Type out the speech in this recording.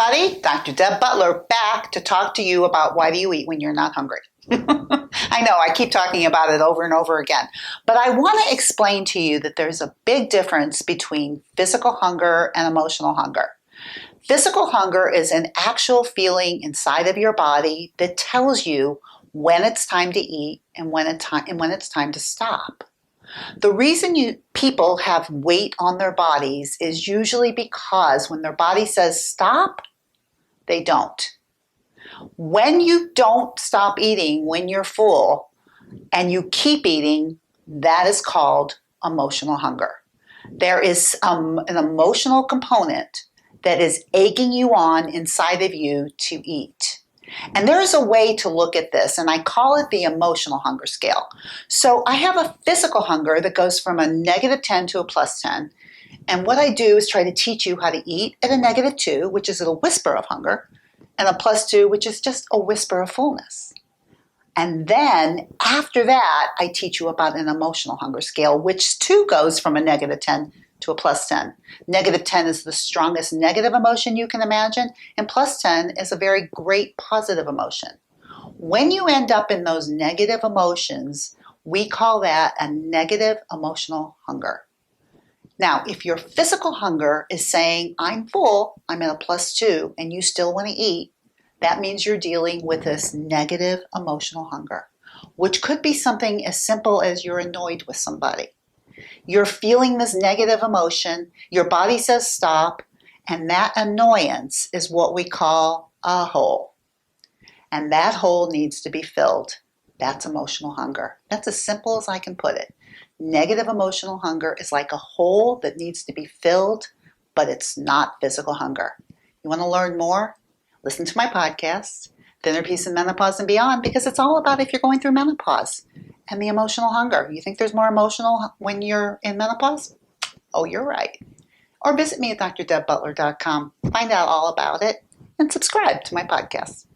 everybody. Dr. Deb Butler back to talk to you about why do you eat when you're not hungry. I know I keep talking about it over and over again, but I want to explain to you that there's a big difference between physical hunger and emotional hunger. Physical hunger is an actual feeling inside of your body that tells you when it's time to eat and when it's time to stop. The reason people have weight on their bodies is usually because when their body says stop, they don't. When you don't stop eating when you're full and you keep eating, that is called emotional hunger. There is an emotional component that is egging you on inside of you to eat. And there is a way to look at this, and I call it the emotional hunger scale. So I have a physical hunger that goes from a -10 to a +10. And what I do is try to teach you how to eat at a -2, which is a whisper of hunger, and a +2, which is just a whisper of fullness. And then after that, I teach you about an emotional hunger scale, which too goes from a -10 to a +10. -10 is the strongest negative emotion you can imagine, and +10 is a very great positive emotion. When you end up in those negative emotions, we call that a negative emotional hunger. Now, if your physical hunger is saying, I'm full, I'm at a +2, and you still want to eat, that means you're dealing with this negative emotional hunger, which could be something as simple as you're annoyed with somebody. You're feeling this negative emotion, your body says stop, and that annoyance is what we call a hole. And that hole needs to be filled. That's emotional hunger. That's as simple as I can put it. Negative emotional hunger is like a hole that needs to be filled, but it's not physical hunger. You want to learn more? Listen to my podcast, Thinner Peace in Menopause and Beyond, because it's all about if you're going through menopause and the emotional hunger. You think there's more emotional when you're in menopause? Oh, you're right. Or visit me at drdebbutler.com. Find out all about it and subscribe to my podcast.